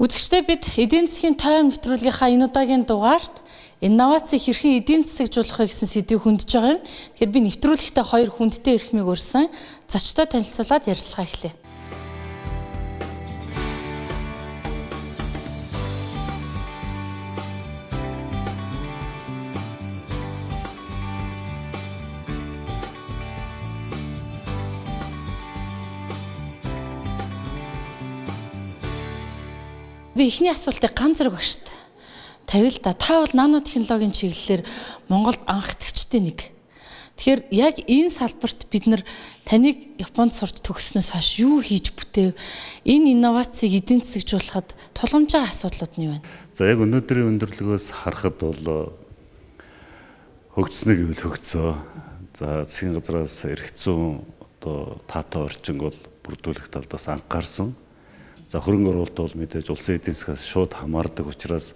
Үзэгчдээ бид эдийн засгийн тойм нэвтрүүлгийнхаа энэ удаагийн дугаарт инновац хэрхэн эдийн засаг жуулах вэ гэсэн сэдвийг хөндөж байгаа юм. Тэгэхээр би нэвтрүүлэгтээ хоёр хүндтэй эрхмийг өрсөн зочдтой танилцуулаад ярилцлага эхлэе. Би эхний асуултыг ганц зэрэг багшд тавил да. Та бол нано технологийн чиглэлээр Монголд анх итгэжтэй нэг. Тэгэхээр яг энэ салбарт бид нар таныг Японд сурч төгссөнөөс хойш юу хийж бүтээв? Энэ инновацийг эдийн засаг жуулахад тулгамж байгаа асуудлууд нь юу вэ? За яг өнөөдрийн өндөрлөгөөс харахад бол хөгжснө гэвэл хөгцөө. За засгийн газраас эрх зүйн таатай орчинг бол бүрдүүлэх талдаас анхаарсан. За хөрөнгө оруулалт бол мэдээж улсын эдийн засгаас шууд хамаардаг учраас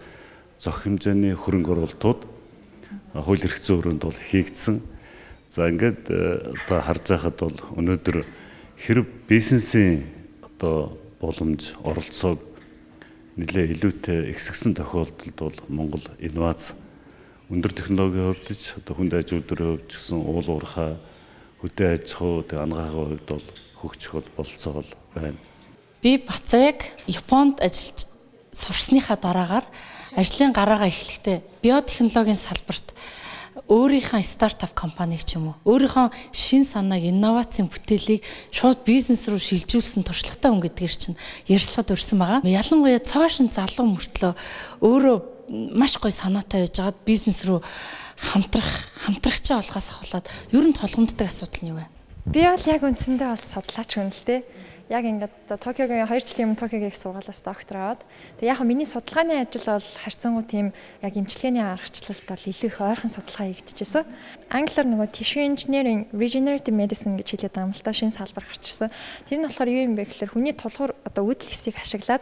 зөх хэмжээний хөрөнгө оруулалтууд хууль эрх зүйн өрөөнд бол хийгдсэн. За ингээд одоо харж байхад бол өнөөдөр хэрэг бизнесийн боломж оролцоог нэлээ илүүтэй ихсгсэн тохиолдолд бол Монгол инновац өндөр технологийн хувьд хүнд аж үйлдвэрийн хувьд гэсэн уул уурхай хөдөө аж ахуй ангаагийн хувьд бол хөгжих бололцоо байна. Би Бацааг Японд ажиллаж сурсныхаа дараагаар ажлын гараагаа эхлэхдээ биотехнологийн салбарт өөрийнхөө стартап компаниг ч юм уу өөрийнхөө шин санааг инновацийн бүтээлийг шууд бизнес руу шилжүүлсэн туршлагатай хүн гэдгээр чинь ярилцлагад өрсөн байгаа. Ялангуяа цоошин залуу мөртлөө өөрөө маш гоё санаатай байжгаад бизнес руу хамтрагчаа болохоос ахуулаад ер нь толгомддог асуудал нь юу вэ? Би бол яг үндсэндээ бол судлаач хүн л дээ. Яг ингээд Токиогийн 2 жилийн өмнө Токиогийн их сургуулиас доктор аваад тэгээ яг миний судалгааны ажил бол харьцангуй тийм яг эмчилгээний аргачлалт бол илүү их ойрхон судалгаа хийгдчихсэн. Англиар нөгөө tissue engineering, regenerative medicine гэж хэлээд байгаа юм л та шинэ салбар гарч ирсэн. Тэр нь болохоор юу юм бэ гэхээр хүний тулгуур үдэл хэсийг ашиглаад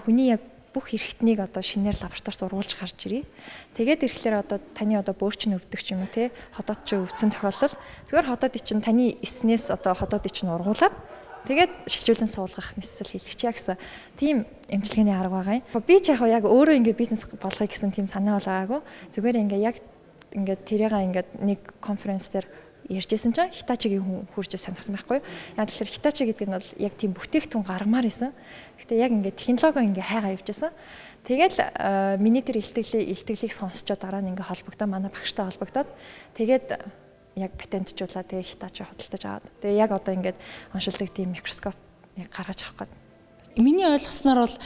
хүний яг бүх эрхтнийг шинээр лабораторид ургуулж гарч ирээ. Тэгээд ирэхлээр таны бөөр чинь өвдөх ч юм уу те ходоод чи өвдсөн тохиолдол зүгээр ходоодыг чинь таны эснээс ходоодыг чинь ургуулад тэгээд шилжүүлэн суулгах мэдсэл хийлгэж яа гэсэн тийм эмчилгээний арга байгаа юм. Би ч яг өөрөө ингээд бизнес болгоё гэсэн тийм санаа бол байгаагүй. Зүгээр ингээд тэрийгээ ингээд нэг конференц дээр ярьжсэн чинь Hitachi-гийн хүн хурж сонирхсан байхгүй юу. Яг тэгэхээр Hitachi гэдэг нь бол яг тийм бүтээгдэхүүн гаргамаар байсан. Гэхдээ яг ингээд технологи ингээд хайгаа явжсэн. Тэгээд миний тэр илтгэлийг сонсчоо дараа нь ингээд холбогдоо манай багштай холбогдоод тэгээд яг патентжуулаад тэгээ Hitachi худалдаж аваад тэгээ яг ингээд оншилдаг тийм микроскоп яг гаргаж авах гээд. Миний ойлгосноор бол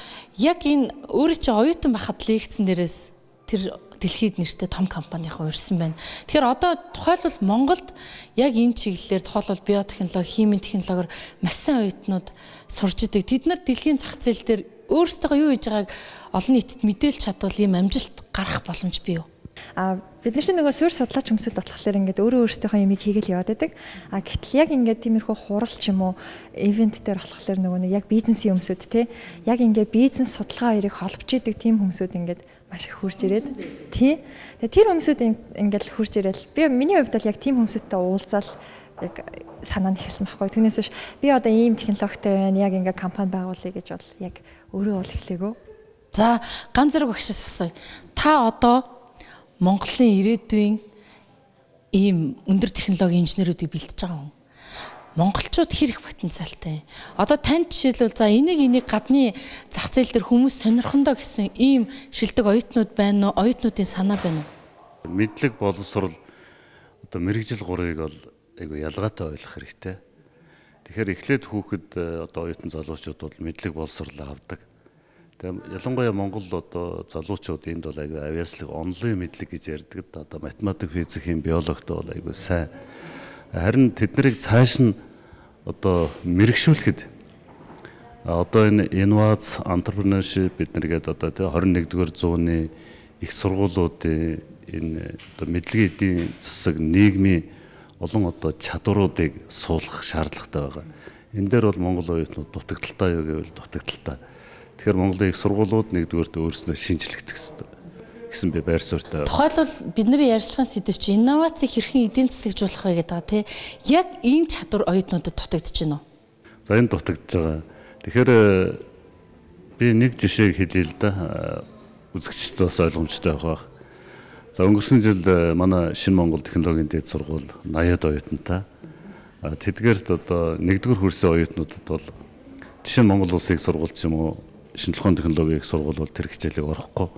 яг энэ өөрөө чи оюутан байхад лекцэн дээрээс тэр дэлхийд нэртэй том компанийн урьсан байна. Тэгэхээр тухайлбал Монголд яг энэ чиглэлээр тухайлбал биотехнологи, химийн технологиор маш сайн оюутнууд сурж идэг. Тэд нар дэлхийн зах зээл дээр өөрсдөө юу хийж байгааг олон нийтэд мэдээлж чадвал ийм амжилт гарах боломж бий юу? Бид нар чинь нөгөө суурь судлаач хүмүүсд болохоор ингээд өөрөөсөө юмыг хийгээл яваад байдаг. Гэтэл яг ингээд тиймэрхүү хурал ч юм уу ивент дээр болохоор нөгөө яг бизнесийн хүмүүсд те яг ингээд бизнес судалгаа хоёрыг холбож идэг тийм хүмүүсд ингээд маш их хурж ирээд тий. Тэгээ тэр хүмүүсд ингээд хурж ирээл би миний хувьд бол яг тийм хүмүүстэй уулзаал яг санаа нь ихсэн байхгүй. Түүнээс биш би ийм технологитой байна. Яг ингээд компани байгуулъя гэж бол яг өөрөө бол эхлэегөө. За ганц зэрэг багшаас асууя. Та Монголын ирээдүйн ийм өндөр технологийн инженеруудыг бэлдэж байгаа хүн. Монголчууд хэрэг потенциалтай. Танд жишээлбэл за энийг гадны зах зээл дээр хүмүүс сонирхондоо гэсэн ийм шилдэг оюутнууд байна уу? Оюутнуудын санаа байна уу? Мэдлэг боловсрол мэрэгжил гурыг бол айгүй ялгаатай ойлгох хэрэгтэй. Тэгэхээр эхлээд хүүхэд оюутан залуучууд бол мэдлэг боловсрол авдаг. Ялангуяа Монгол залуучууд энд бол айгүй авьяаслаг онлын мэдлэг гэж ярьдаг. Математик, физик, хим, биологид бол айгүй сайн. Харин тэднийг цааш нь мэрэгшүүлэхэд энэ инновац, entrepreneurship биднэргээд 21-р зууны их сургуулиудын энэ мэдлэгийн эдийн засаг нийгмийн олон чадваруудыг суулгах шаардлагатай байгаа. Энэ дээр бол Монгол оюутнууд дутагдaltaй юу гэвэл дутагдaltaй. Тэгэхээр Монголын их сургуулиуд нэгдүгээрт өөрснөө шинжлэхдэх хэрэгтэй гэсэн би байр суурьтай. Тухайлбал бидний ярилцлагын сэдэв чи инновацийг хэрхэн эдийн засагжуулах вэ гэдэг байгаа тий. Яг энэ чадвар оюутнуудад дутагдж байна уу? За энэ дутагдж байгаа. Тэгэхээр би би нэг жишээг хэлье л да. Үзэгчд бас ойлгомжтой байх. За өнгөрсөн жил манай Шинэ Монгол технологийн дээд сургууль 80-аад оюутантай. Тэдгээрт одоо 1-р курсын оюутнуудад бол жишээ нь Монгол улсын их сургууль ч юм уу шинжлэх ухааны технологийн их сургууль бол тэр хичээлийг орохгүй.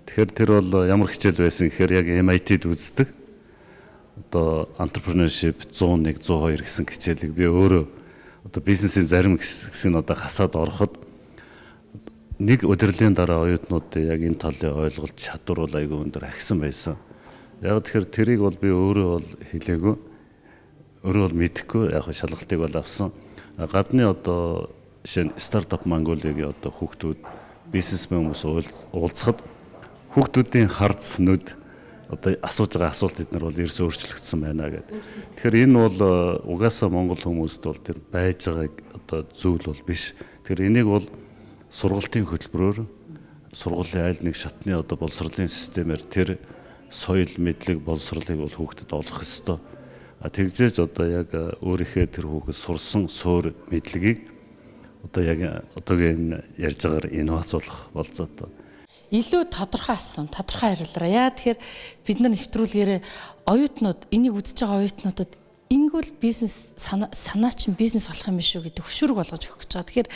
Тэгэхээр тэр бол ямар хичээл байсан гэхээр яг MIT-д үздэг. Одоо entrepreneurship 101, 102 гэсэн хичээлийг би өөрөө одоо бизнесийн зарим хэсгийг одоо хасаад ороход нэг удирдлагын дараа оюутнуудын яг энэ талын ойлголт чадвар бол айгүй өндөр агсан байсан. Яг тэгэхээр тэрийг бол би өөрөө бол хэлээгүй. Өөрөө бол мэдэхгүй яг шалгалтыг бол авсан. Гадны одоо жишээ нь стартап Монголигийн одоо хүүхдүүд бизнесмен хүмүүс уулзахад хүүхдүүдийн харц нүд одоо асууж байгаа асуулт эднэр бол ерөөсөө өөрчлөгдсөн байна гэдэг. Тэгэхээр энэ бол угаасаа монгол хүмүүст бол тэр байж байгаа одоо зүйл бол биш. Тэгэхээр энийг бол сургалтын хөтөлбөрөөр сургуулийн айл нэг шатны одоо боловсролын системээр тэр соёл мэдлэг боловсролыг бол хүүхдэд олгох ёстой. Тэгжээж одоо яг өөрийнхөө тэр хүүхэд сурсан суур мэдлэгийг одоо яг одоогийн ярьж байгаагаар инновацуулах болцоотой. Илүү тодорхой асуум, тодорхой хариулраа. Яа тэгэхээр бид нар нэвтрүүлгээр оюутнууд, энийг үзэж байгаа оюутнуудад ингүүл бизнес санаа чинь бизнес болох юм биш үү гэдэг хөшүүрэг болгож өгөх гэж байгаа. Тэгэхээр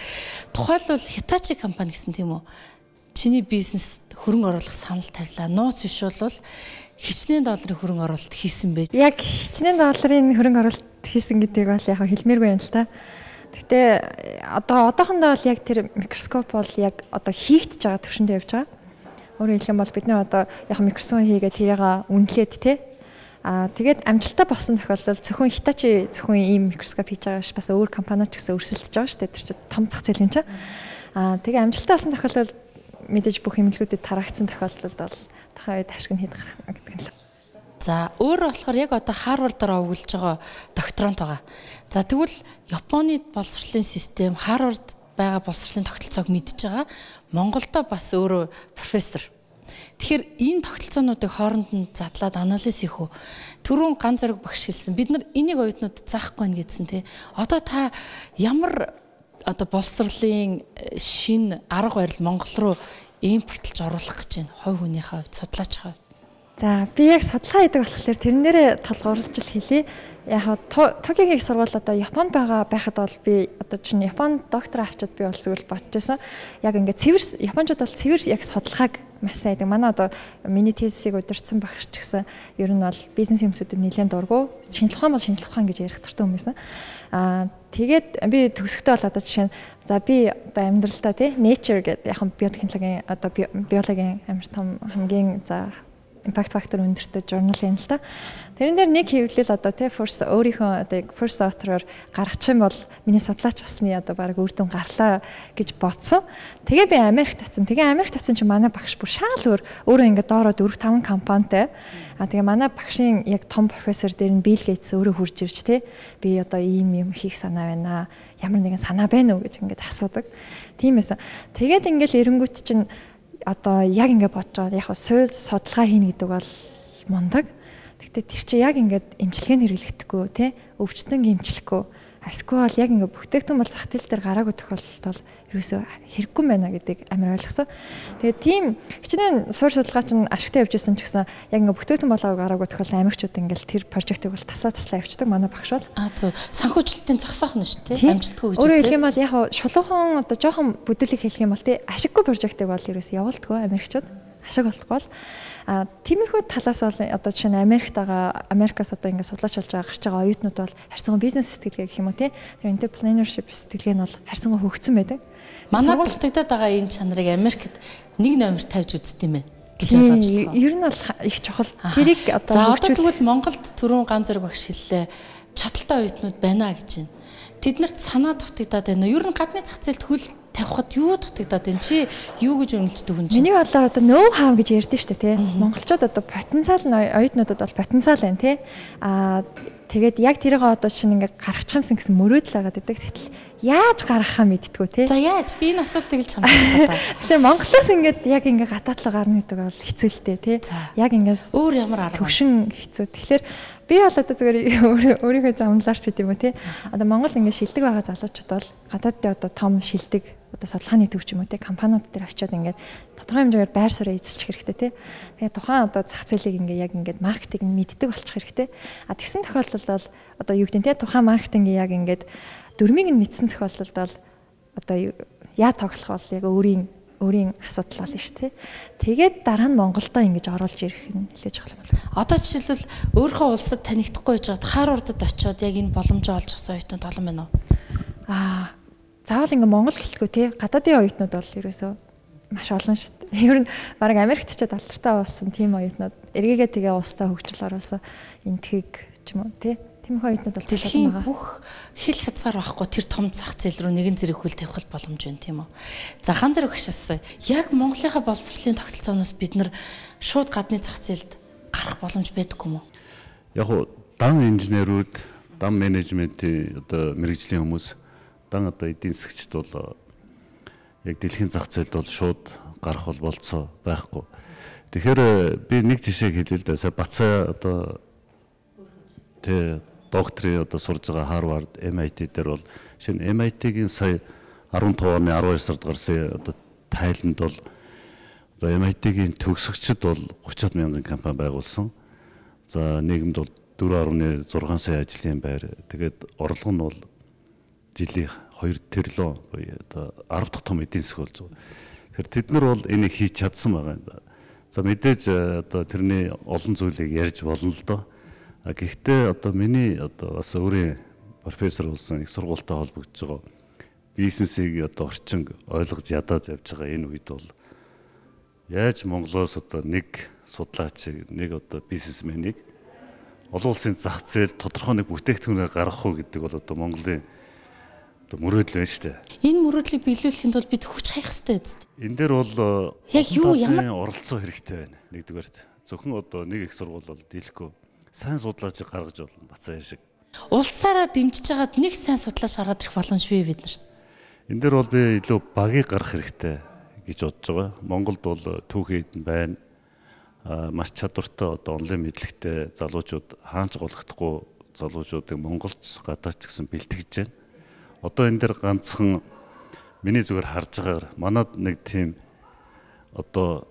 тухайлбал Hitachi компани гэсэн тийм үү? Чиний бизнест хөрөнгө оруулах санал тавилаа. Нууц биш бол хичнээн долларын хөрөнгө оруулалт хийсэн байж. Яг хичнээн долларын хөрөнгө оруулалт хийсэн гэдгийг бол яг хэлмээргүй юм л та. Гэхдээ одоохондоо бол яг тэр микроскоп бол яг одоо хийгдэж байгаа төвшөндөө явж байгаа. Өөрөөр хэлэх юм бол бид нар одоо яг микроскоп хийгээд тэрийг үнэлээд тий. Тэгээд амжилттай болсон тохиолдолд зөвхөн Hitachi зөвхөн ийм микроскоп хийж байгаа ш бас өөр компаниуд ч гэсэн өрсөлдөж байгаа шүү дээ. Тэр чинь том зах зээл юм чинь. Тэгээ амжилттай болсон тохиолдолд мэдээж бүх эмнэлгүүдэд тараагдсан тохиолдолд бол дахиад үед ашиг нь хэд гарах гэдэг нь л. За өөр болохоор яг одоо Харвардаар овгилж байгаа докторант байгаа. За тэгвэл Японы боловсролын систем, Харвард байгаа боловсролын тогтолцоог мэдж байгаа. Монголдо бас өөрөө профессор. Тэгэхээр энэ тогтолцоонуудыг хооронд нь задлаад анализ хийх үү. Түрүүн ганц зэрэг багш хэлсэн. Бид нар энийг оюутнууд заахгүй нь гэдсэн тий. Одоо та ямар одоо боловсролын шин арга барил Монгол руу импортлж оруулах гэж байна. Хувь хүнийхээ хувьд, судлаачийн хувьд. За би яг судалгаа хийдэг болохоор тэрнээрээ толгуурлж хэлье. Яг Токиогийн их сургууль одоо Японд байхад бол би одоо чинь Японд доктор авчид би бол зүгээр бодож байсан. Яг ингээд цэвэр Япончууд бол цэвэр яг судалгааг маш сайн хийдэг. Манай одоо миний тезисийг удирдсан багш ч гэсэн ер нь бол бизнес юмсуудад нэлээд дургу. Шинжлэх ухаан бол шинжлэх ухаан гэж ярих дуртай хүмүүс нь. Тэгээд би төгсөхдөө бол одоо жишээ нь за би одоо амьдралдаа тий nature гэдэг яг биотехнологийн одоо биологийн амар том хамгийн за impact factor өндөртэй журнал юм л та. Тэрэн дээр нэг хэвлэл одоо тий first өөрийнхөө одоо first author-оор гаргачих юм бол миний судлаач басны одоо баг үр дүн гарлаа гэж бодсон. Тэгээ би Америкт очсон. Тэгээ Америкт очсон чинь манай багш бүр шаал өөрөө ингээд доороо 4-5 компанитай. Тэгээ манай багшийн яг том профессор дээр нь Bill Gates өөрөө хурж ирж тий би одоо ийм юм хийх санаа байна. Ямар нэгэн санаа байна уу гэж ингээд асуудаг. Тийм эсэн. Тэгээд ингээд эренгүүт чинь одоо яг ингэ бодож байгаа яг суул судалгаа хийнэ гэдэг бол мундаг. Гэхдээ тэр чинь яг ингээд эмчилгээнд хэрэглэгдэхгүй тий өвчтөн эмчлэхгүй. Эсвэл яг ингэ бүтээгдэхүүн бол зах зээл дээр гараагүй тохиолдолд бол ерөөсөө хэрэггүй байна гэдгийг амар ойлгосон. Тэгээд тийм хичнээн суурь судалгаа чинь ашигтай явж исэн ч гэсэн яг ингэ бүтээгдэхүүн болоогүй гараагүй тохиолдолд амигчууд ингээл тэр прожектыг бол таслаа явуулдаг манай багш бол. Зөв. Санхүүжилтийн зогсоох нь шүү дээ. Амжилтгүй гэж. Өөрөөр хэлэх юм бол яг шулуухан одоо жоохон бүдүүлэг хэлэх юм бол тий ашиггүй прожектыг бол ерөөсөө явуулдаггүй амигчууд. Ашиг болохгүй бол тиймэрхүү талаас бол одоо жишээ нь Америкаас одоо ингээд судлаач болж байгаа гарч байгаа оюутнууд бол харьцангуй бизнес сэтгэлгээ гэх юм уу тий тэр entrepreneurship сэтгэлгээ нь бол харьцангуй хөгжсөн байдаг. Манай дутагдаад байгаа энэ чанарыг Америкт 1 номер тавьж үзт юм байна гэж ойлгож байна. Ер нь бол их чухал. Тэрийг одоо за одоо тэгвэл Монголд түрүүн ганц зэрэг багш хэллээ. Чадaltaй оюутнууд байна гэж байна. Тэднэрт санаа дутагдаад байна. Ер нь гадны зах зээлд хөл тавихад юу дутагдаад байна? Чи юу гэж үнэлждэг юм чи? Миний бодлоор одоо know how гэж ярьдэн шүү дээ, тий. Монголчууд одоо потенциал нь оюутнуудад бол потенциал байна, тий. Тэгээд яг тэрийг одоо шинэ ингээ гаргачих юмсан гэсэн мөрөөдөл байгаа гэдэг. Тэгтэл яаж гаргахаа мэдтгүү, тий. За яаж? Би энэ асуултыг л чамд байна. Тэгэхээр Монголоос ингээд яг ингээ гадаад руу гарна гэдэг бол хэцүү л дээ, тий. Яг ингээс өөр ямар арга төвшин хэцүү. Тэгэхээр Би бол одоо зүгээр өөрийнхөө замналаарч гэдэг юм уу тий. Одоо Монгол ингээд шилдэг байгаа залуучууд бол гадаадын одоо том шилдэг одоо судалгааны төв ч юм уу тий компаниуд дээр очиод ингээд тодорхой хэмжээгээр байр сууриа эзэлчих хэрэгтэй тий. Тэгээ тухайн одоо зах зээлийг ингээд яг ингээд маркетинг нь мэддэг болчих хэрэгтэй. А тэгсэн тохиолдолд бол одоо юу гэдэг нь тий тухайн маркетингийн яг ингээд дөрмийг нь мэдсэн тохиолдолд бол одоо яа тоглох бол яг өөрийн асуудал болно шүү дээ. Тэгээд дараа нь Монголдо ингэж оруулж ирэх нь нэлээд чухал юм байна. Одоо жишээлбэл өөрийнхөө улсад танигдахгүй байж байгаад хаар урдад очиод яг энэ боломжоо олж авсан оюутнууд олон байна уу? Заавал ингээ Монгол гэлтгүй те гадаадын оюутнууд бол ерөөсөө маш олон шүү дээ. Ер нь бараг Америкт ч алдартай болсон тийм оюутнууд эргээгээ тэгээ устдаа хөгжил оруулсан энтхийг ч юм уу те. Тийм оюутнууд бол дэлхийн бүх хил хязгаар байхгүй тэр том зах зээл рүү нэгэн зэрэг хөл тавих боломж байна тийм үү. За хан зэрэг хашаасан. Яг Монголынхаа боловсролын тогтолцооноос бид нар шууд гадны зах зээлд гарах боломж байдаггүй юм уу? Яг уу дан инженерүүд, дан менежментийн одоо мэрэгжлийн хүмүүс, дан одоо эдийн засгчд бол яг дэлхийн зах зээлд бол шууд гарах бол болцоо байхгүй. Тэгэхээр би нэг жишээг хэлээ л да. Сая Бацаа одоо тэ докторийн одоо сурж байгаа Harvard, MIT дээр бол шинэ MIT-гийн сая 15 оны 12 сард гарсан одоо тайланд бол одоо MIT-гийн төгсөгчд бол 30 мянган компани байгуулсан. За нийгэмд бол 4.6 сая ажлын байр. Тэгээд орлого нь бол жилийн 2 тэрлөө одоо 10 дахь том эдийн засаг болж байгаа. Тэгэхээр тэд нар бол энийг хийж чадсан байгаа. За мэдээж одоо тэрний олон зүйлийг ярьж болно л доо. Гэхдээ одоо миний одоо бас өөрийн профессор болсон их сургуультай холбогдож байгаа бизнесийг одоо орчин ойлгож ядаад явж байгаа энэ үед бол яаж Монголоос одоо нэг судлаачийг нэг одоо бизнесменийг олон улсын зах зээл тодорхой нэг бүтээгдэхүүнээр гаргах уу гэдэг бол одоо Монголын одоо мөрөөдөл байна шүү дээ. Энэ мөрөөдлийг биелүүлэхэд бол бид хүч хаях хэрэгтэй үст. Энэ дээр бол яг юу ямар оролцоо хэрэгтэй байна. Нэгдүгээрт зөвхөн одоо нэг их сургууль бол дийлэхгүй сайн судлаачийг гаргаж болно Бацаа шиг. Улсаараа дэмжиж хагаад нэг сайн судлаач гаргаад ирэх боломж бий биднэрт. Энэ дээр бол би илүү багийг гаргах хэрэгтэй гэж бодож байгаа. Монголд бол түүхийд нь байна. Маш чадвартай одоо онлайн мэдлэгтэй залуучууд хаанч голохдохгүй залуучуудыг Монголч гадаач гэсэн бэлтгэж байна. Одоо энэ дээр ганцхан миний зүгээр харж байгаагаар манад нэг тийм одоо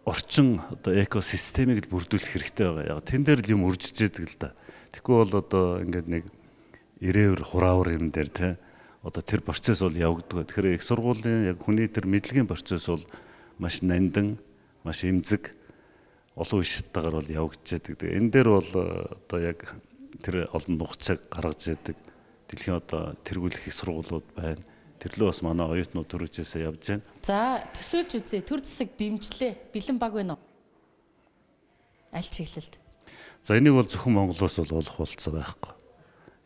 орчин одоо экосистемийг л бүрдүүлэх хэрэгтэй байгаа. Яг тэн дээр л юм үржиж яадаг л да. Тэгэхгүй бол одоо ингээд нэг ирээвэр хураавар юм дээр те одоо тэр процесс бол явагддаг. Тэгэхээр их сургуулийн яг хүний тэр мэдлэгийн процесс бол маш нандин, маш эмзэг олон ишттайгаар бол явагдаж яадаг. Энэ дээр бол одоо яг тэр олон нухацыг гаргаж яадаг. Дэлхийн одоо тэргүүлэх их сургуулиуд байна. Тэрлөө бас манай оюутнууд төрөжөөсөө явж байна. За төсөөлж үзье. Төр засаг дэмжлээ. Бэлэн баг байна уу? Аль чиглэлд? За энийг бол зөвхөн Монголоос бол олох болцоо байхгүй.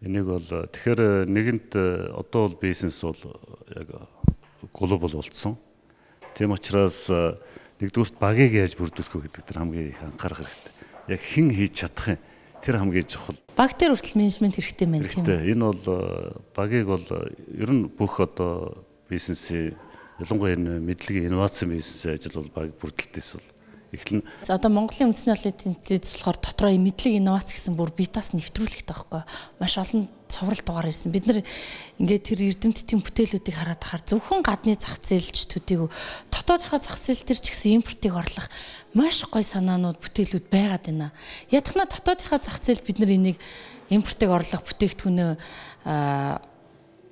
Энийг бол тэгэхээр нэгэнт одоо бол бизнес бол яг глобал болсон. Тийм учраас нэгдүгürt багийг яаж бүрдүүлэх вэ гэдэг дээр хамгийн их анхаарах хэрэгтэй. Яг хэн хийж чадах юм? Тэр хамгийн чухал. Баг дээр хүртэл менежмент хэрэгтэй байна тийм үү? Энэ бол багийг бол ер нь бүх одоо бизнесийн ялангуяа энэ мэдлэгийн инновацийн бизнесийн ажил бол баг бүрдэлтээс бол эхлэн. За одоо Монголын үндэсний олонний тэнцвэрээс болохоор дотроо мэдлэг инновац гэсэн бүр бие таас нэвтрүүлэх таахгүй. Маш олон цуврал дугаар ирсэн. Бид нар ингээд тэр эрдэмтдийн бүтээлүүдийг хараад ахаар зөвхөн гадны зах зээлч төдийгүй дотоодынхаа зах зээл төр ч гэсэн импортыг орлох маш гой санаанууд бүтээлүүд байгаад байна. Ядахна дотоодынхаа зах зээлд бид нар энийг импортыг орлох бүтээгдэхүүнээ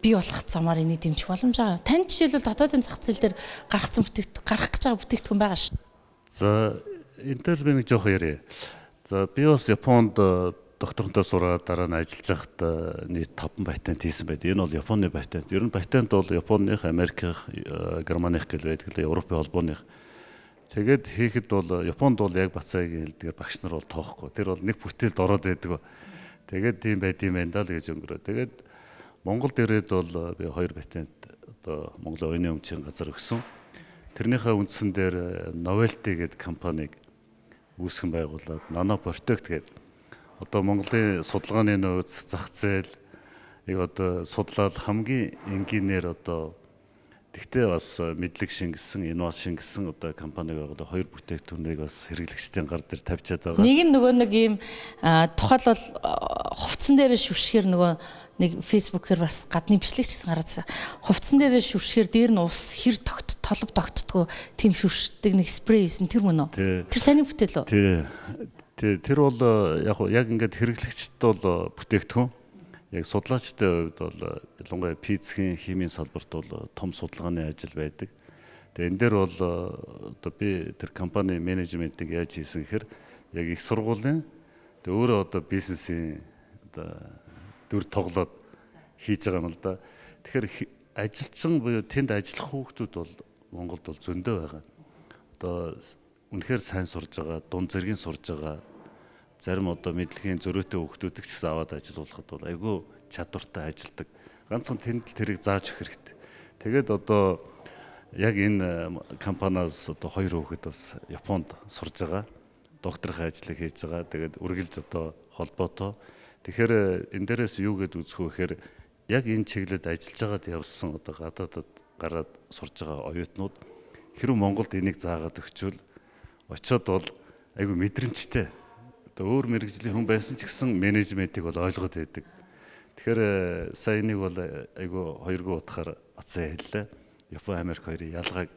бий болох замаар энийг дэмжих боломж байгаа. Тань жишээлбэл дотоодын зах зээл дээр гарах гэж байгаа бүтээгдэхүүн байгаа шүү. За энэ дээр би нэг жоох яриа. За би бас Японд докторонтой сураад дараа нь ажиллаж байхад нийт 5 патент хийсэн байдаг. Энэ бол Японы патент. Ер нь патент бол Японых, Америкийнх, Германых гэл байдаг л Европын холбооных. Тэгээд хийхэд бол Японд бол яг Бацаагийн хэлдгээр багш нар бол тоохгүй. Тэр бол нэг бүтээлд ороод байдаг. Тэгээд тийм байд юм байна даа л гэж өнгөрөө. Тэгээд Монголд ирээд бол би 2 патент одоо Монголын оюуны өмчийн газар өгсөн. Тэрнийхээ үндсэн дээр Novelty гэдэг компанийг үүсгэн байгуулад Nano Protect гэдэг одоо Монголын судалгааны нөөц зах зээл одоо судлаад хамгийн энгийнээр одоо Тэгтээ бас мэдлэг шингэсэн, инновац шингэсэн одоо компаниг байгаа хоёр бүтээгдэхүүнийг бас хэрэглэгчдийн гар дээр тавьчаад байгаа. Нэг нь нөгөө нэг ийм тухайлбал хувцсан дээрээ шүршгээр нөгөө нэг фэйсбүүкээр бас гадны бичлэг гэсэн гараад хувцсан дээрээ шүршгээр дээр нь ус хэр толб тогтдгоо тийм шүршдэг нэг спрей хийсэн тэр мөн үү? Тэр таны бүтээл үү? Тий. Тэр бол яг ингээд хэрэглэгчд бол бүтээгдэхүүн яг судлаачдын хувьд бол ялангуяа физикийн химийн салбарт бол том судалгааны ажил байдаг. Тэгээ энэ дээр бол одоо би тэр компани менежментийг яаж хийсэн гэхээр яг их сургуулийн тэгээ өөрөө одоо бизнесийн одоо дүр тоглоод хийж байгаа юм л да. Тэгэхээр ажилчин буюу тэнд ажиллах хүүхдүүд бол Монголд бол зөндөө байгаа. Одоо үнэхээр сайн сурж байгаа, дунд зэргийн сурж байгаа зарим одоо мэдлэгийн зөрөөтэй хүүхдүүдийг ч гэсэн аваад ажиллуулахад бол айгүй чадвартай ажилдаг. Ганцхан тэнд л тэрийг зааж өгөх хэрэгтэй. Тэгээд одоо яг энэ компаниас одоо хоёр хүүхэд бас Японд сурж байгаа. Докторийн ажлыг хийж байгаа. Тэгээд үргэлж одоо холбоотой. Тэгэхээр энэ дээрээс юу гэж үзэх вэ гэхээр яг энэ чиглэлд ажиллаж байгаад явсан одоо гадаадад гараад сурж байгаа оюутнууд хэрвээ Монголд энийг заагаад өгчвөл очиод бол айгүй мэдрэмжтэй өөр мэрэгжлийн хүн байсан ч гэсэн менежментийг бол ойлгоод байдаг. Тэгэхээр сая энийг бол айгүй хоёргүй утгаар бацаа хэллээ. Япон Америк хоёрын ялгааг.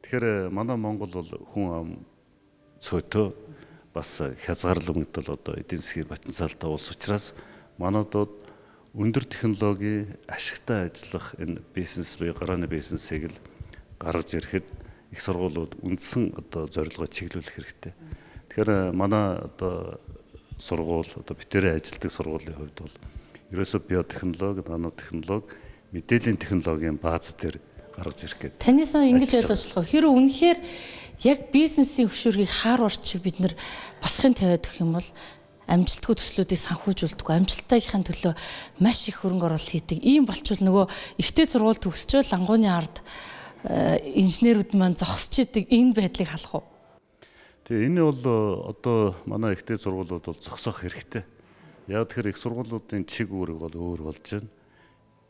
Тэгэхээр манай Монгол бол хүн ам цөөтөө бас хязгаарлалт бол одоо эдийн засгийн потенциалтай улс учраас манайдод өндөр технологи ашигтай ажиллах энэ бизнес буюу гарааны бизнесийг л гаргаж ирэхэд их сургуулиуд үндсэн одоо зорилгоо чиглүүлэх хэрэгтэй. Тэгэхээр манай одоо сургууль одоо битэрээ ажилтдаг сургуулийн хувьд бол ерөөсөө биотехнологи, нанотехнологи, мэдээллийн технологийн бааз дээр гаргаж ирэх гэдэг. Таны сан ингэж ойлгож байгаа. Хэрэв үнэхээр яг бизнесийн хөшүүргийг хааруурч бид нар босхын тавиад өгөх юм бол амжилтгүй төслүүдийг санхүүжүүлдэг, амжилттайгийнхын төлөө маш их хөрөнгө оруулалт хийдэг. Ийм болчвол нөгөө ихтэй сургууль төгсчөөл лангууны ард инженерүүд маань зогсож идэг энэ байдлыг халах уу? Тэгээ энэ бол одоо манай ихтэй сургуулиуд бол зогсоох хэрэгтэй. Яг тэгэхээр их сургуулиудын чиг үүрэг бол өөр болж байна.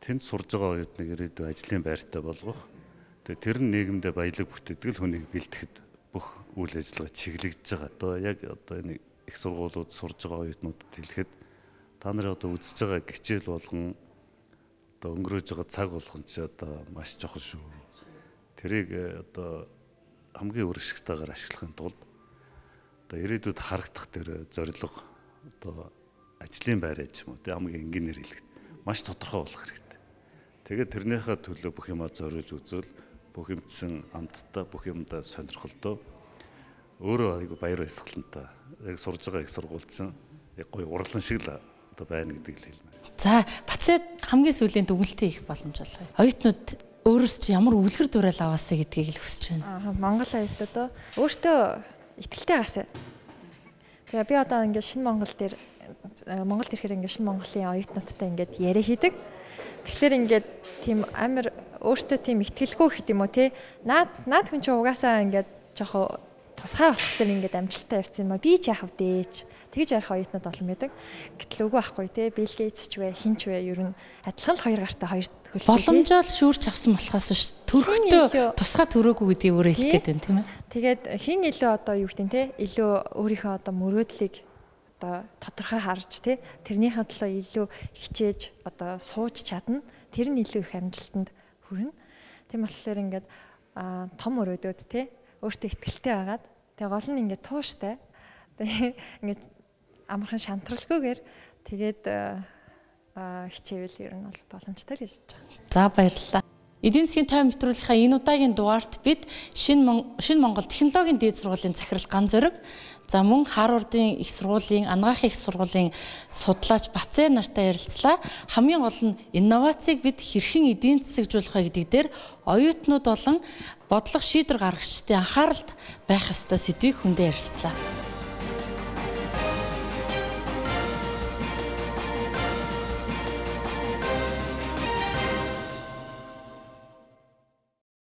Тэнд сурж байгаа оюутныг ирээдүйн ажлын байртай болгох. Тэгээ тэр нь нийгэмдээ баялаг бүтээдэг л хүнийг бэлтгэхэд бүх үйл ажиллагаа чиглэгдэж байгаа. Одоо яг одоо энэ их сургуулиуд сурж байгаа оюутнуудад хэлэхэд та нарын одоо үзэж байгаа хичээл болгон одоо өнгөрөөж байгаа цаг болгон ч одоо маш чухал шүү. Тэрийг одоо хамгийн өргөшгтэйгээр ашиглахын тулд одоо ирээдүйд харагдах тэр зорилго одоо ажлын байраа ч юм уу хамгийн энгийнээр хэлэхэд маш тодорхой болох хэрэгтэй. Тэгээд тэрнийхээ төлөө бүх юмаа зориулж үзвэл бүх юмцэн амттай бүх юмдаа сонирхолтой өөрөө айгу баяр баясгалантай яг сурж байгаа их сургуульчин яг гоё урлан шиг л одоо байна гэдгийг л хэлмээр. За Бацад хамгийн сүүлийн дүгнэлтээ их боломж олгоё. Оюутнууд өөрөөс чи ямар үлгэр дуурайл аваасаа гэдгийг л хүсэж байна. Монгол оюутнууд өөртөө итгэлтэй гасаа. Тэгээ би одоо ингээд шинэ Монголд ирэхээр ингээд шинэ Монголын оюутнуудтай ингээд яриа хийдэг. Тэгэхээр ингээд тийм амар өөртөө тийм итгэлгүй гэх юм уу те. Наад хүн чинь угаасаа ингээд жоохоо тусгай болохоор ингээд амжилттай явцсан юм ба би ч яах вэ дээж. Тэгж ярих оюутнууд олон байдаг. Гэтэл үгүй байхгүй те. Билл Гейтс ч вэ, хин ч вэ ер нь адилхан л хоёр гартаа хоёр хөлтэй. Боломжоор шүүрч авсан болохоос ш төрхтөө тусгай төрөөгүй гэдгийг өөрөө хэлэх гээд байна тийм ээ. Тэгээд хин илүү одоо юу гэдэг нь те илүү өөрийнхөө одоо мөрөөдлийг одоо тодорхой харж те тэрнийхээ төлөө илүү хичээж одоо сууж чадна. Тэр нь илүү их амжилтанд хүрнэ. Тийм болохоор ингээд том мөрөөдөөд те өөртөө ихтгэлтэй байгаад тэгээ гол нь ингээд тууштай. Тэгээ ингээд амархан шантралгүйгээр тэгээд хичээвэл ер нь бол боломжтой гэж бодож байгаа. За баярлалаа. Эдийн засгийн тойм нэвтрүүлгийнхаа энэ удаагийн дугаарт бид шинэ Монгол технологийн дээд сургуулийн захирал Ган Зориг, за мөн Харвардын их сургуулийн, анагаахын их сургуулийн судлаач Бацаа нартай ярилцлаа. Хамгийн гол нь инновацийг бид хэрхэн эдийн засагжуулах вэ гэдэг дээр оюутнууд болон бодлого шийдвэр гаргагчдын анхааралд байх ёстой сэдвийг хүндээ ярилцлаа.